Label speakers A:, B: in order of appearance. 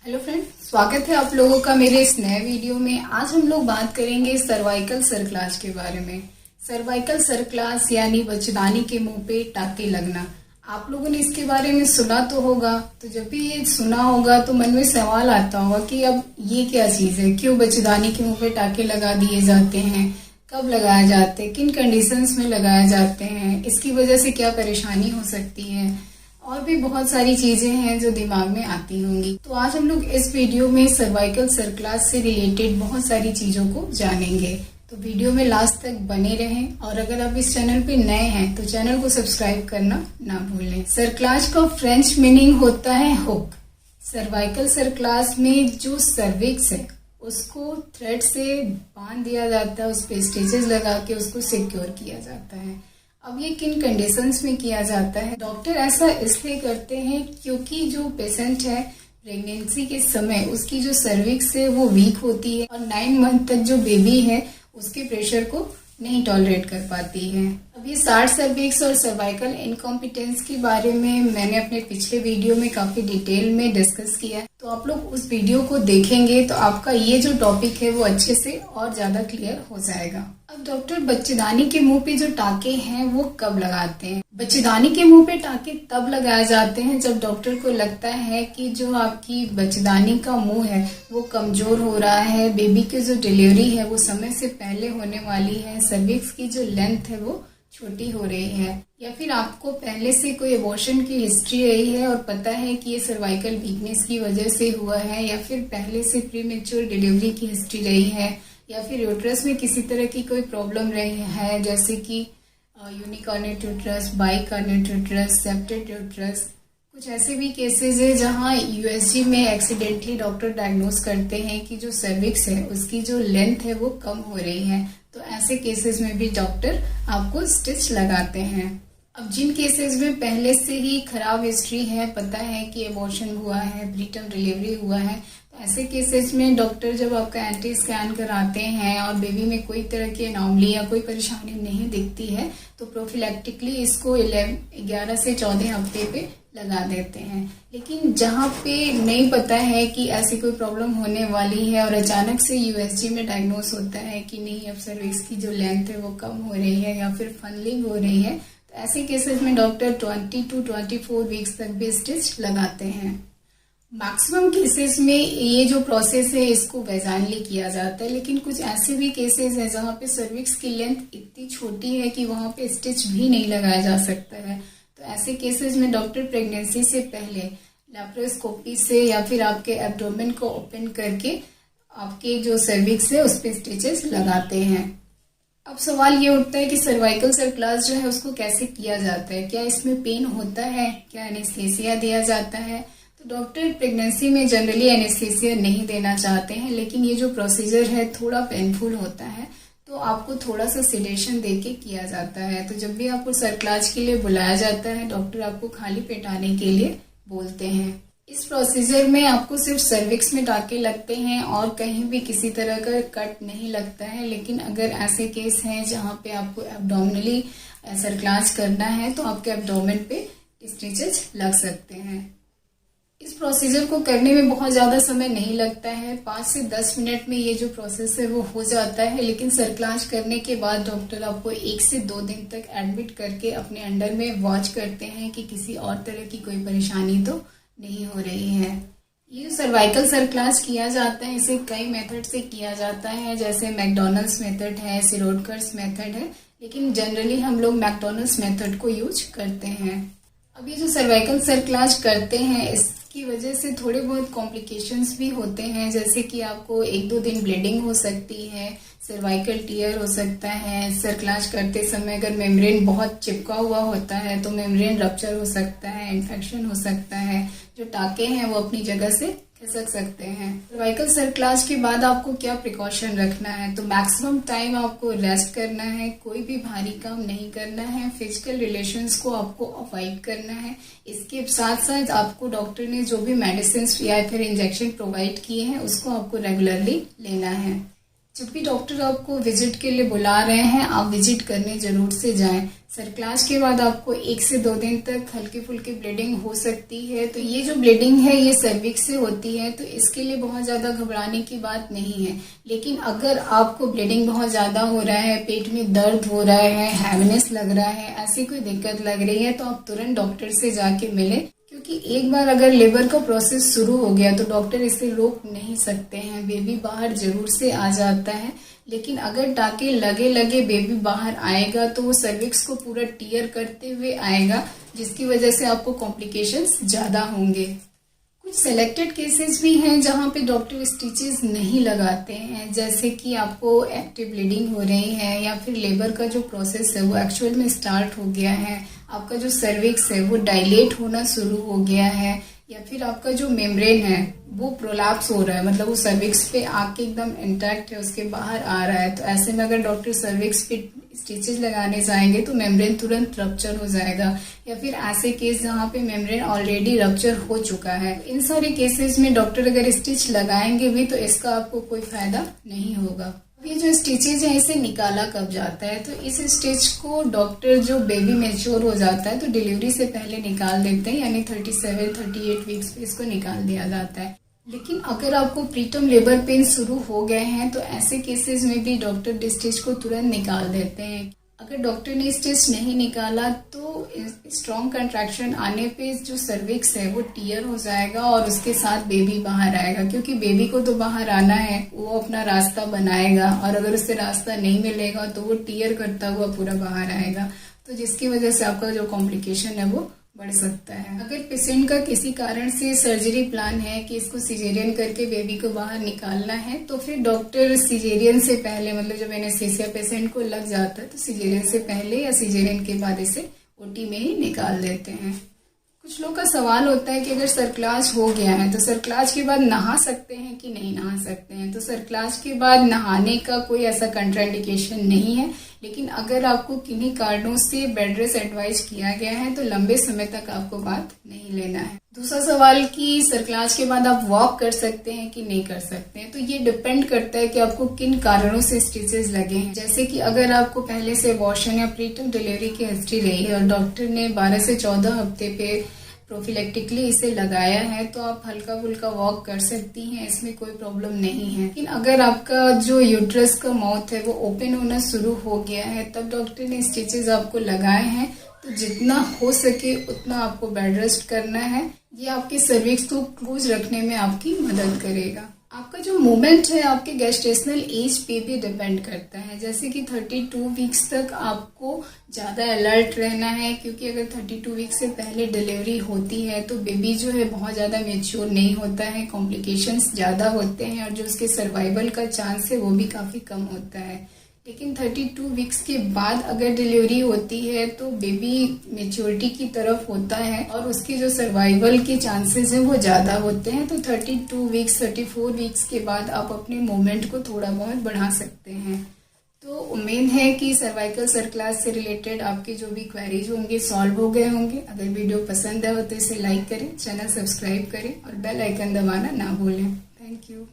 A: Hello friend, स्वागत है आप लोगों का मेरे इस नए वीडियो में। आज हम लोग बात करेंगे सर्वाइकल सर्कलाज के बारे में। सर्वाइकल सर्कलाज यानी बच्चेदानी के मुंह पे टाके लगना। आप लोगों ने इसके बारे में सुना तो होगा, तो जब भी ये सुना होगा तो मन में सवाल आता होगा कि अब ये क्या चीज़ है, क्यों बच्चेदानी के मुंह पे टाके लगा दिए जाते हैं, कब लगाए जाते हैं, किन कंडीशंस में लगाए जाते हैं, इसकी वजह से क्या परेशानी हो सकती है, और भी बहुत सारी चीजें हैं जो दिमाग में आती होंगी। तो आज हम लोग इस वीडियो में सर्वाइकल सर्कलाज से रिलेटेड बहुत सारी चीजों को जानेंगे। तो वीडियो में लास्ट तक बने रहें, और अगर आप इस चैनल पे नए हैं तो चैनल को सब्सक्राइब करना ना भूलें। सर्कलाज का फ्रेंच मीनिंग होता है हुक। सर्वाइकल सर्कलाज में जो सर्विक्स है उसको थ्रेड से बांध दिया जाता है, उस पे स्टिचेस लगा के उसको सिक्योर किया जाता है। अब ये किन कंडीशंस में किया जाता है? डॉक्टर ऐसा इसलिए करते हैं क्योंकि जो पेशेंट है प्रेगनेंसी के समय उसकी जो सर्विक्स है वो वीक होती है, और 9 मंथ तक जो बेबी है उसके प्रेशर को नहीं टॉलरेट कर पाती है। अब ये शार्ट सर्विक्स और सर्वाइकल इनकॉम्पिटेंस के बारे में मैंने अपने पिछले वीडियो में काफी डिटेल में डिस्कस किया है, तो आप लोग उस वीडियो को देखेंगे तो आपका ये जो टॉपिक है वो अच्छे से और ज्यादा क्लियर हो जाएगा। अब डॉक्टर बच्चेदानी के मुंह पे जो टाके हैं वो कब लगाते हैं? बच्चेदानी के मुंह पे टाके तब लगाए जाते हैं जब डॉक्टर को लगता है कि जो आपकी बच्चेदानी का मुंह है वो कमजोर हो रहा है, बेबी की जो डिलीवरी है वो समय से पहले होने वाली है, सर्विक्स की जो लेंथ है वो छोटी हो रही है, या फिर आपको पहले से कोई एबॉर्शन की हिस्ट्री रही है और पता है कि ये सर्वाइकल वीकनेस की वजह से हुआ है, या फिर पहले से प्रीमेच्योर डिलीवरी की हिस्ट्री रही है, या फिर यूट्रस में किसी तरह की कोई प्रॉब्लम रही है, जैसे कि यूनिकॉर्नेट यूट्रस, बाइकॉर्नेट यूट्रस, सेप्टेड यूट्रस। कुछ ऐसे भी केसेस है जहां यूएसजी में एक्सीडेंटली डॉक्टर डायग्नोज करते हैं कि जो सर्विक्स है उसकी जो लेंथ है वो कम हो रही है, तो ऐसे केसेस में भी डॉक्टर आपको स्टिच लगाते हैं। अब जिन केसेस में पहले से ही खराब हिस्ट्री है, पता है कि एबॉर्शन हुआ है, प्रीटर्म डिलीवरी हुआ है, तो ऐसे केसेस में डॉक्टर जब आपका एंटी स्कैन कराते हैं और बेबी में कोई तरह की एनॉमली या कोई परेशानी नहीं दिखती है तो प्रोफिलैक्टिकली इसको 11 से 14 हफ्ते पे लगा देते हैं। लेकिन जहाँ पे नहीं पता है कि ऐसी कोई प्रॉब्लम होने वाली है और अचानक से यूएसजी में डायग्नोस होता है कि नहीं, अब सर्विक्स की जो लेंथ है वो कम हो रही है या फिर फनलिंग हो रही है, तो ऐसे केसेस में डॉक्टर 20 to 24 वीक्स तक भी स्टिच लगाते हैं। मैक्सिमम केसेस में ये जो प्रोसेस है इसको वैजाइनली किया जाता है, लेकिन कुछ ऐसे भी केसेस हैं जहाँ पे सर्विक्स की लेंथ इतनी छोटी है कि वहाँ पे स्टिच भी नहीं लगाया जा सकता है। तो ऐसे केसेस में डॉक्टर प्रेगनेंसी से पहले लैप्रोस्कोपी से या फिर आपके एब्डोमेन को ओपन करके आपके जो सर्विक्स है उस पर स्टिचेस लगाते हैं। अब सवाल ये उठता है कि सर्वाइकल सर्कलाज जो है उसको कैसे किया जाता है, क्या इसमें पेन होता है, क्या एनेस्थेसिया दिया जाता है? तो डॉक्टर प्रेगनेंसी में जनरली एनेस्थेसिया नहीं देना चाहते हैं, लेकिन ये जो प्रोसीजर है थोड़ा पेनफुल होता है, तो आपको थोड़ा सा सिडेशन देके किया जाता है। तो जब भी आपको सर्कलाज के लिए बुलाया जाता है डॉक्टर आपको खाली पेट आने के लिए बोलते हैं। इस प्रोसीजर में आपको सिर्फ सर्विक्स में टाके लगते हैं और कहीं भी किसी तरह का कट नहीं लगता है, लेकिन अगर ऐसे केस हैं जहाँ पे आपको एब्डोमिनली सर्कलाज करना है तो आपके एब्डोमेन पे स्टिचेस लग सकते हैं। इस प्रोसीजर को करने में बहुत ज़्यादा समय नहीं लगता है, 5 से 10 मिनट में ये जो प्रोसेस है वो हो जाता है। लेकिन सर्कलाज करने के बाद डॉक्टर आपको 1 से 2 दिन तक एडमिट करके अपने अंडर में वॉच करते हैं कि किसी और तरह की कोई परेशानी तो नहीं हो रही है। ये जो सर्वाइकल सर्कलाज किया जाता है इसे कई मेथड से किया जाता है, जैसे मैकडोनल्ड्स मेथड है, सिरोडकर्स मेथड है, लेकिन जनरली हम लोग मैकडोनल्ड्स मेथड को यूज करते हैं। अब ये जो सर्वाइकल सर्कलाज करते हैं इसकी वजह से थोड़े बहुत कॉम्प्लिकेशंस भी होते हैं, जैसे कि आपको 1-2 दिन ब्लीडिंग हो सकती है, सर्वाइकल टीयर हो सकता है, सर्कलाज करते समय अगर मेम्ब्रेन बहुत चिपका हुआ होता है तो मेम्ब्रेन रप्चर हो सकता है, इन्फेक्शन हो सकता है, जो टाके हैं वो अपनी जगह से खिसक सकते हैं। सर्वाइकल सर्कलाज के बाद आपको क्या प्रिकॉशन रखना है? तो मैक्सिमम टाइम आपको रेस्ट करना है, कोई भी भारी काम नहीं करना है, फिजिकल रिलेशंस को आपको अवॉइड करना है। इसके साथ साथ आपको डॉक्टर ने जो भी मेडिसिन या फिर इंजेक्शन प्रोवाइड किए हैं उसको आपको रेगुलरली लेना है। जब भी डॉक्टर आपको विजिट के लिए बुला रहे हैं, आप विजिट करने जरूर से जाएं। सर्कलाज के बाद आपको 1 से 2 दिन तक हल्की फुल्की ब्लीडिंग हो सकती है। तो ये जो ब्लीडिंग है ये सर्विक्स से होती है, तो इसके लिए बहुत ज़्यादा घबराने की बात नहीं है। लेकिन अगर आपको ब्लीडिंग बहुत ज़्यादा हो रहा है, पेट में दर्द हो रहा है, हैवीनेस लग रहा है, ऐसी कोई दिक्कत लग रही है, तो आप तुरंत डॉक्टर से जाके मिलें। क्योंकि एक बार अगर लेबर का प्रोसेस शुरू हो गया तो डॉक्टर इसे रोक नहीं सकते हैं। बेबी बाहर जरूर से आ जाता है, लेकिन अगर टाके लगे लगे बेबी बाहर आएगा तो वो सर्विक्स को पूरा टीयर करते हुए आएगा, जिसकी वजह से आपको कॉम्प्लिकेशंस ज़्यादा होंगे। कुछ सेलेक्टेड केसेस भी हैं जहाँ पे डॉक्टर स्टिचेस नहीं लगाते हैं, जैसे कि आपको एक्टिव ब्लीडिंग हो रही है या फिर लेबर का जो प्रोसेस है वो एक्चुअल में स्टार्ट हो गया है, आपका जो सर्विक्स है वो डायलेट होना शुरू हो गया है, या फिर आपका जो मेम्ब्रेन है वो प्रोलैप्स हो रहा है, मतलब वो सर्विक्स पे आके एकदम इंटैक्ट है, उसके बाहर आ रहा है। तो ऐसे में अगर डॉक्टर सर्विक्स पे स्टिचेस लगाने जाएंगे तो मेम्ब्रेन तुरंत रप्चर हो जाएगा, या फिर ऐसे केस जहाँ पे मेम्ब्रेन ऑलरेडी रप्चर हो चुका है। इन सारे केसेस में डॉक्टर अगर स्टिच लगाएंगे भी तो इसका आपको कोई फायदा नहीं होगा। ये जो स्टिचेज है इसे निकाला कब जाता है, तो इस स्टिच को डॉक्टर जो बेबी मैच्योर हो जाता है तो डिलीवरी से पहले निकाल देते हैं, यानी 37-38 वीक्स पे इसको निकाल दिया जाता है। लेकिन अगर आपको प्रीटर्म लेबर पेन शुरू हो गए हैं तो ऐसे केसेस में भी डॉक्टर स्टिच को तुरंत निकाल देते हैं। अगर डॉक्टर ने स्टिच नहीं निकाला तो स्ट्रॉन्ग कंट्रैक्शन आने पे जो सर्विक्स है वो टीयर हो जाएगा और उसके साथ बेबी बाहर आएगा, क्योंकि बेबी को तो बाहर आना है, वो अपना रास्ता बनाएगा और अगर उससे रास्ता नहीं मिलेगा तो वो टीयर करता हुआ पूरा बाहर आएगा, तो जिसकी वजह से आपका जो कॉम्प्लिकेशन है वो बढ़ सकता है। अगर पेशेंट का किसी कारण से सर्जरी प्लान है कि इसको सिजेरियन करके बेबी को बाहर निकालना है, तो फिर डॉक्टर सिजेरियन से पहले, मतलब जब एनेस्थीसिया पेशेंट को लग जाता है तो सिजेरियन से पहले या सिजेरियन के बाद इसे ओटी में ही निकाल देते हैं। कुछ लोग का सवाल होता है कि अगर सर्कलाज हो गया है तो सर्कलाज के बाद नहा सकते हैं कि नहीं नहा सकते हैं। तो सर्कलाज के बाद नहाने का कोई ऐसा कंट्राइंडिकेशन नहीं है, लेकिन अगर आपको किन्हीं कारणों से बेड रेस्ट एडवाइज किया गया है तो लंबे समय तक आपको बात नहीं लेना है। दूसरा सवाल कि सर्कलाज के बाद आप वॉक कर सकते हैं कि नहीं कर सकते हैं, तो ये डिपेंड करता है कि आपको किन कारणों से स्टिचेस लगे हैं। जैसे कि अगर आपको पहले से अबॉर्शन या प्रीटर्म डिलीवरी की हिस्ट्री रही है और डॉक्टर ने 12 से 14 हफ्ते पे प्रोफिलेक्टिकली इसे लगाया है तो आप हल्का फुल्का वॉक कर सकती हैं, इसमें कोई प्रॉब्लम नहीं है। लेकिन अगर आपका जो यूट्रस का माउथ है वो ओपन होना शुरू हो गया है तब डॉक्टर ने स्टिचेस आपको लगाए हैं, तो जितना हो सके उतना आपको बेड रेस्ट करना है। ये आपके सर्विक्स को क्लोज रखने में आपकी मदद करेगा। आपका जो मूवमेंट है आपके गेस्टेशनल एज पे भी डिपेंड करता है, जैसे कि 32 वीक्स तक आपको ज़्यादा अलर्ट रहना है, क्योंकि अगर 32 वीक्स से पहले डिलीवरी होती है तो बेबी जो है बहुत ज़्यादा मैच्योर नहीं होता है, कॉम्प्लिकेशंस ज़्यादा होते हैं और जो उसके सर्वाइवल का चांस है वो भी काफ़ी कम होता है। लेकिन 32 वीक्स के बाद अगर डिलीवरी होती है तो बेबी मेच्योरिटी की तरफ होता है और उसकी जो सर्वाइवल के चांसेस हैं वो ज़्यादा होते हैं। तो 32 वीक्स 34 वीक्स के बाद आप अपने मूवमेंट को थोड़ा बहुत बढ़ा सकते हैं। तो उम्मीद है कि सर्वाइकल सर्कलाज से रिलेटेड आपके जो भी क्वेरीज होंगे सॉल्व हो गए होंगे। अगर वीडियो पसंद है तो इसे लाइक करें, चैनल सब्सक्राइब करें और बेल आइकन दबाना ना भूलें। Thank you.